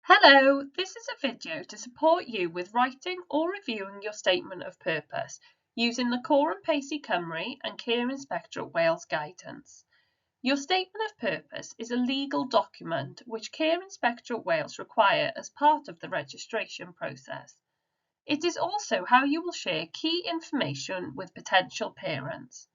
Hello, this is a video to support you with writing or reviewing your statement of purpose using the Core and Pacey Cymru and Care Inspectorate Wales guidance. Your statement of purpose is a legal document which Care Inspectorate Wales require as part of the registration process. It is also how you will share key information with potential parents.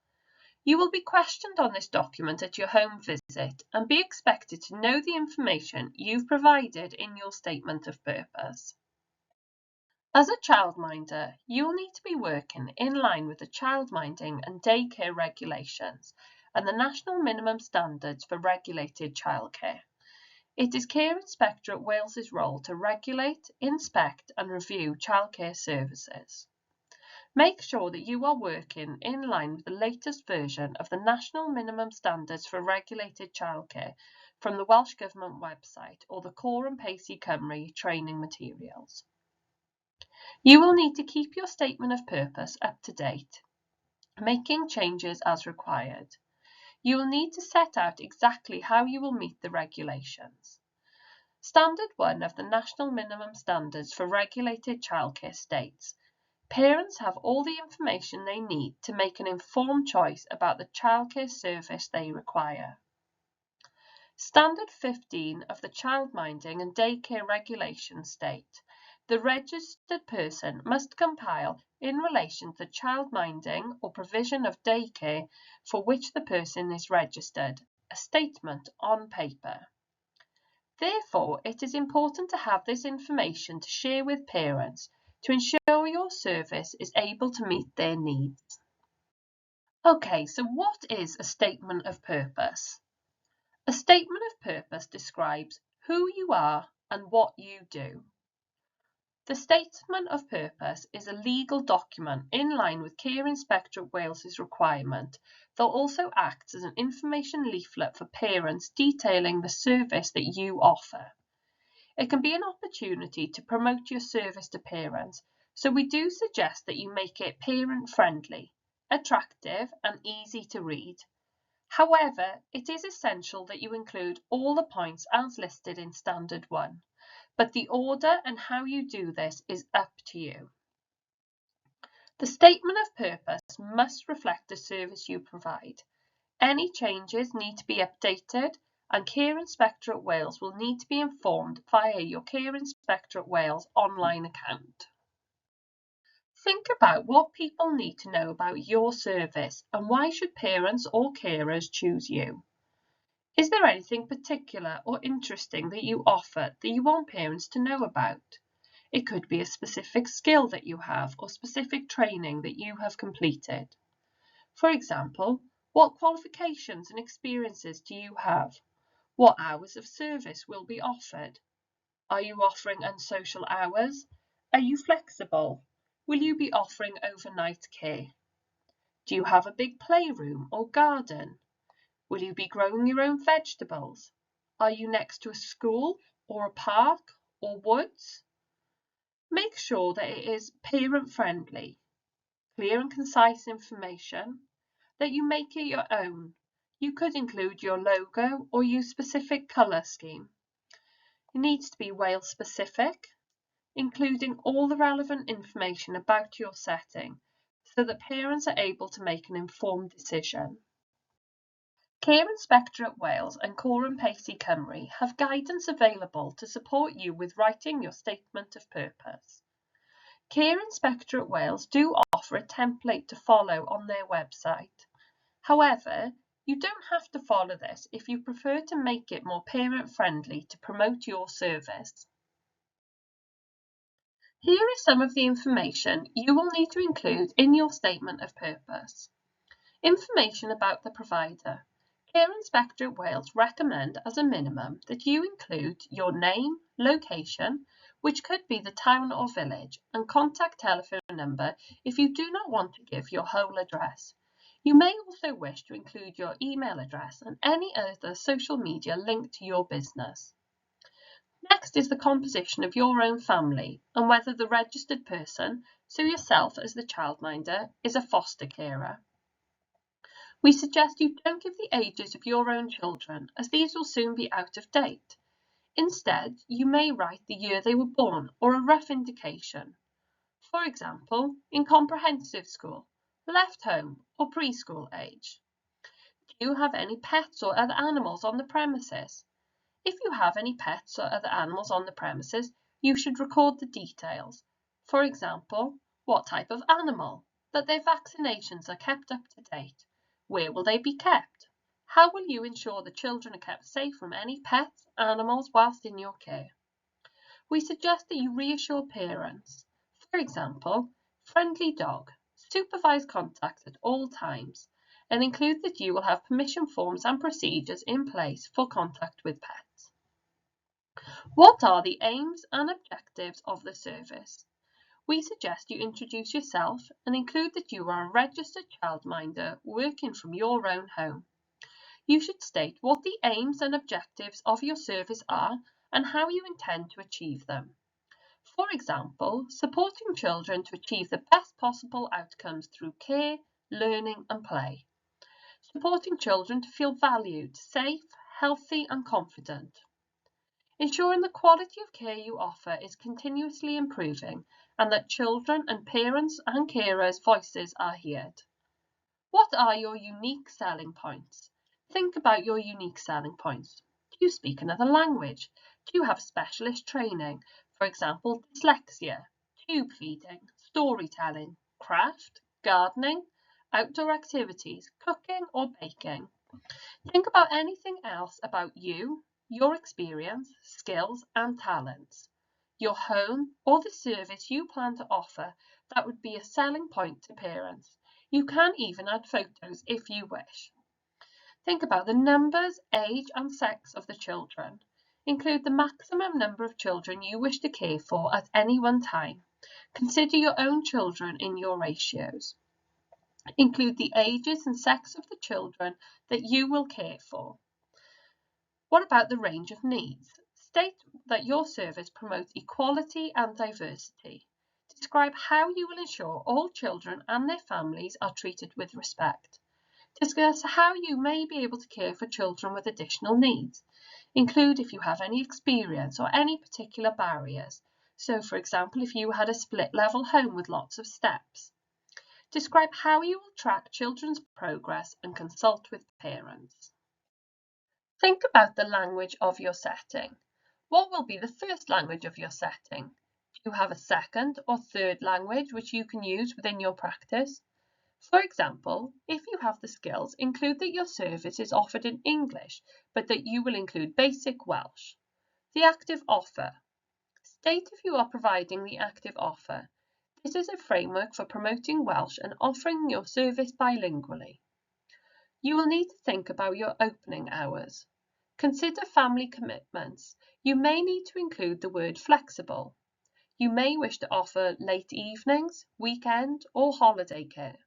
You will be questioned on this document at your home visit and be expected to know the information you've provided in your statement of purpose. As a childminder, you will need to be working in line with the childminding and daycare regulations and the national minimum standards for regulated childcare. It is Care Inspectorate Wales's role to regulate, inspect and review childcare services. Make sure that you are working in line with the latest version of the National Minimum Standards for Regulated Childcare from the Welsh Government website or the Core and Pacey Cymru training materials. You will need to keep your statement of purpose up to date, making changes as required. You will need to set out exactly how you will meet the regulations. Standard 1 of the National Minimum Standards for Regulated Childcare states, parents have all the information they need to make an informed choice about the childcare service they require. Standard 15 of the Childminding and Daycare Regulations state, the registered person must compile, in relation to childminding or provision of daycare for which the person is registered, a statement on paper. Therefore, it is important to have this information to share with parents to ensure your service is able to meet their needs. Okay, so what is a statement of purpose? A statement of purpose describes who you are and what you do. The statement of purpose is a legal document in line with Care Inspectorate Wales's requirement that also acts as an information leaflet for parents detailing the service that you offer. It can be an opportunity to promote your service to parents, so we do suggest that you make it parent-friendly, attractive and easy to read. However, it is essential that you include all the points as listed in Standard 1, but the order and how you do this is up to you. The statement of purpose must reflect the service you provide. Any changes need to be updated and Care Inspectorate Wales will need to be informed via your Care Inspectorate Wales online account. Think about what people need to know about your service and why should parents or carers choose you. Is there anything particular or interesting that you offer that you want parents to know about? It could be a specific skill that you have or specific training that you have completed. For example, what qualifications and experiences do you have? What hours of service will be offered? Are you offering unsocial hours? Are you flexible? Will you be offering overnight care? Do you have a big playroom or garden? Will you be growing your own vegetables? Are you next to a school or a park or woods? Make sure that it is parent-friendly, clear and concise information, that you make it your own. You could include your logo or use specific colour scheme. It needs to be Wales specific, including all the relevant information about your setting so that parents are able to make an informed decision. Care Inspectorate Wales and Core and Pacey Cymru have guidance available to support you with writing your statement of purpose. Care Inspectorate Wales do offer a template to follow on their website. However, you don't have to follow this if you prefer to make it more parent-friendly to promote your service. Here is some of the information you will need to include in your statement of purpose. Information about the provider. Care Inspectorate Wales recommend as a minimum that you include your name, location, which could be the town or village, and contact telephone number if you do not want to give your whole address. You may also wish to include your email address and any other social media linked to your business. Next is the composition of your own family and whether the registered person, so yourself as the childminder, is a foster carer. We suggest you don't give the ages of your own children as these will soon be out of date. Instead, you may write the year they were born or a rough indication. For example, in comprehensive school, left home or preschool age. Do you have any pets or other animals on the premises? If you have any pets or other animals on the premises, you should record the details. For example, what type of animal, that their vaccinations are kept up to date, where will they be kept, how will you ensure the children are kept safe from any pets, animals whilst in your care. We suggest that you reassure parents. For example, friendly dog, supervise contact at all times, and include that you will have permission forms and procedures in place for contact with pets. What are the aims and objectives of the service? We suggest you introduce yourself and include that you are a registered childminder working from your own home. You should state what the aims and objectives of your service are and how you intend to achieve them. For example, supporting children to achieve the best possible outcomes through care, learning and play. Supporting children to feel valued, safe, healthy and confident. Ensuring the quality of care you offer is continuously improving and that children and parents and carers' voices are heard. What are your unique selling points? Think about your unique selling points. Do you speak another language? Do you have specialist training? For example, dyslexia, tube feeding, storytelling, craft, gardening, outdoor activities, cooking or baking. Think about anything else about you, your experience, skills and talents, your home or the service you plan to offer that would be a selling point to parents. You can even add photos if you wish. Think about the numbers, age and sex of the children. Include the maximum number of children you wish to care for at any one time. Consider your own children in your ratios. Include the ages and sex of the children that you will care for. What about the range of needs? State that your service promotes equality and diversity. Describe how you will ensure all children and their families are treated with respect. Discuss how you may be able to care for children with additional needs. Include if you have any experience or any particular barriers. So, for example, if you had a split-level home with lots of steps. Describe how you will track children's progress and consult with parents. Think about the language of your setting. What will be the first language of your setting? Do you have a second or third language which you can use within your practice? For example, if you have the skills, include that your service is offered in English, but that you will include basic Welsh. The active offer. State if you are providing the active offer. This is a framework for promoting Welsh and offering your service bilingually. You will need to think about your opening hours. Consider family commitments. You may need to include the word flexible. You may wish to offer late evenings, weekend or holiday care.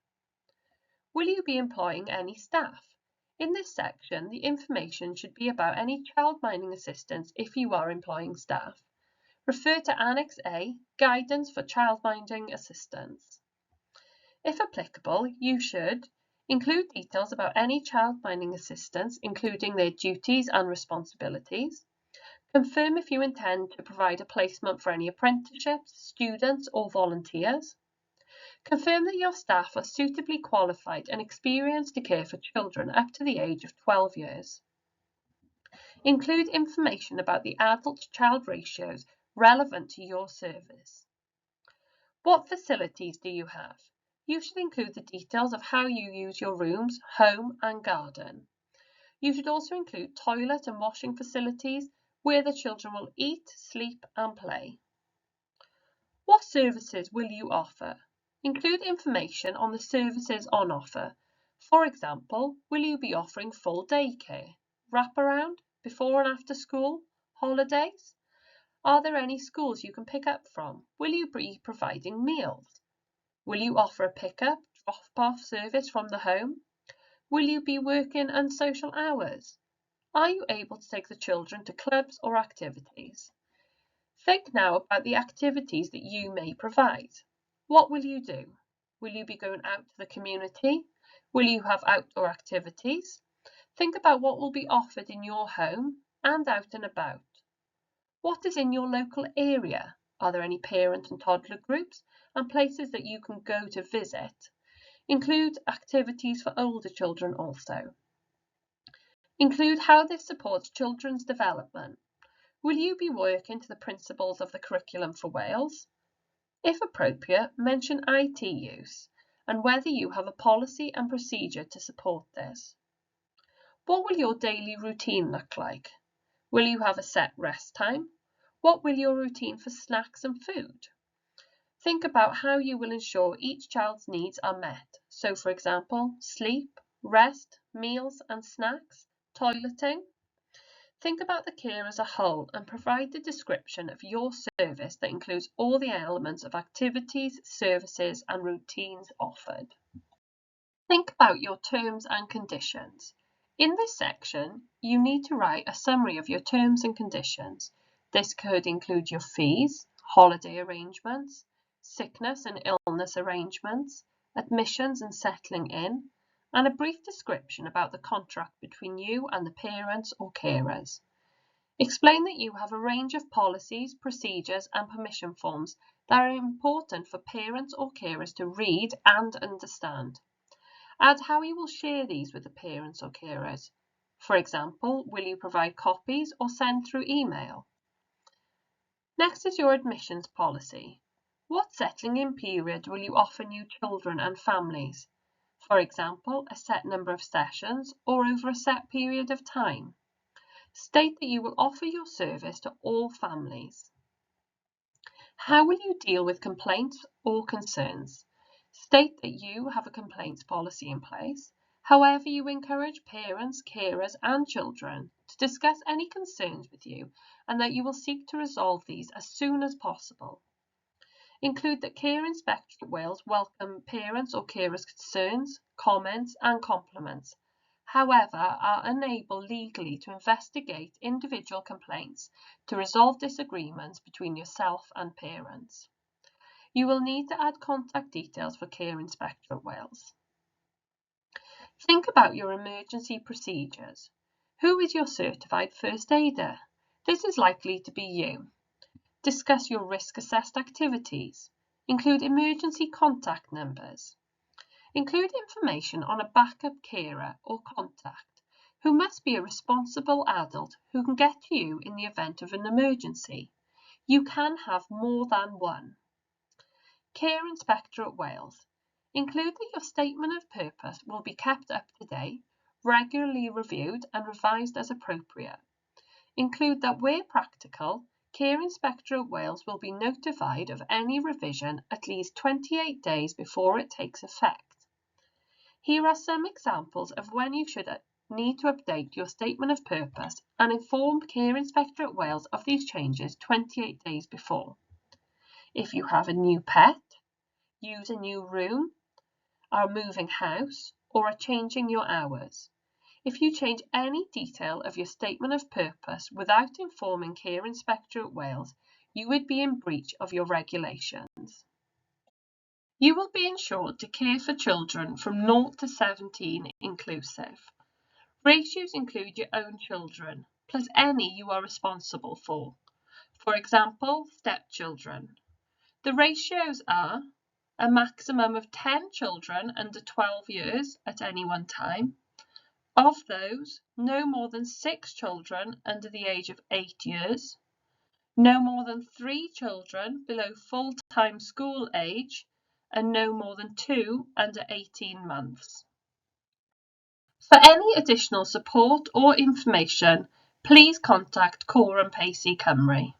Will you be employing any staff? In this section, the information should be about any childminding assistance if you are employing staff. Refer to Annex A, Guidance for Childminding Assistance. If applicable, you should include details about any childminding assistants, including their duties and responsibilities. Confirm if you intend to provide a placement for any apprenticeships, students or volunteers. Confirm that your staff are suitably qualified and experienced to care for children up to the age of 12 years. Include information about the adult-to-child ratios relevant to your service. What facilities do you have? You should include the details of how you use your rooms, home and garden. You should also include toilet and washing facilities where the children will eat, sleep and play. What services will you offer? Include information on the services on offer. For example, will you be offering full day care, wraparound, before and after school, holidays? Are there any schools you can pick up from? Will you be providing meals? Will you offer a pick-up, drop-off service from the home? Will you be working unsocial hours? Are you able to take the children to clubs or activities? Think now about the activities that you may provide. What will you do? Will you be going out to the community? Will you have outdoor activities? Think about what will be offered in your home and out and about. What is in your local area? Are there any parent and toddler groups and places that you can go to visit? Include activities for older children also. Include how this supports children's development. Will you be working to the principles of the curriculum for Wales? If appropriate, mention IT use and whether you have a policy and procedure to support this. What will your daily routine look like? Will you have a set rest time? What will your routine for snacks and food? Think about how you will ensure each child's needs are met. So, for example, sleep, rest, meals and snacks, toileting. Think about the care as a whole and provide the description of your service that includes all the elements of activities, services and routines offered. Think about your terms and conditions. In this section, you need to write a summary of your terms and conditions. This could include your fees, holiday arrangements, sickness and illness arrangements, admissions and settling in, and a brief description about the contract between you and the parents or carers. Explain that you have a range of policies, procedures and permission forms that are important for parents or carers to read and understand. Add how you will share these with the parents or carers. For example, will you provide copies or send through email? Next is your admissions policy. What settling in period will you offer new children and families? For example, a set number of sessions or over a set period of time. State that you will offer your service to all families. How will you deal with complaints or concerns? State that you have a complaints policy in place. However, you encourage parents, carers and children to discuss any concerns with you and that you will seek to resolve these as soon as possible. Include that Care Inspectorate Wales welcome parents or carers' concerns, comments and compliments. However, are unable legally to investigate individual complaints to resolve disagreements between yourself and parents. You will need to add contact details for Care Inspectorate Wales. Think about your emergency procedures. Who is your certified first aider? This is likely to be you. Discuss your risk-assessed activities. Include emergency contact numbers. Include information on a backup carer or contact who must be a responsible adult who can get to you in the event of an emergency. You can have more than one. Care Inspectorate Wales. Include that your statement of purpose will be kept up to date, regularly reviewed and revised as appropriate. Include that where practical, Care Inspectorate Wales will be notified of any revision at least 28 days before it takes effect. Here are some examples of when you should need to update your statement of purpose and inform Care Inspectorate Wales of these changes 28 days before. If you have a new pet, use a new room, are moving house, or are changing your hours. If you change any detail of your statement of purpose without informing Care Inspectorate Wales, you would be in breach of your regulations. You will be insured to care for children from 0 to 17 inclusive. Ratios include your own children, plus any you are responsible for. For example, stepchildren. The ratios are a maximum of 10 children under 12 years at any one time. Of those, no more than 6 children under the age of 8 years, no more than 3 children below full-time school age, and no more than 2 under 18 months. For any additional support or information, please contact Cor and Pacey Cymru.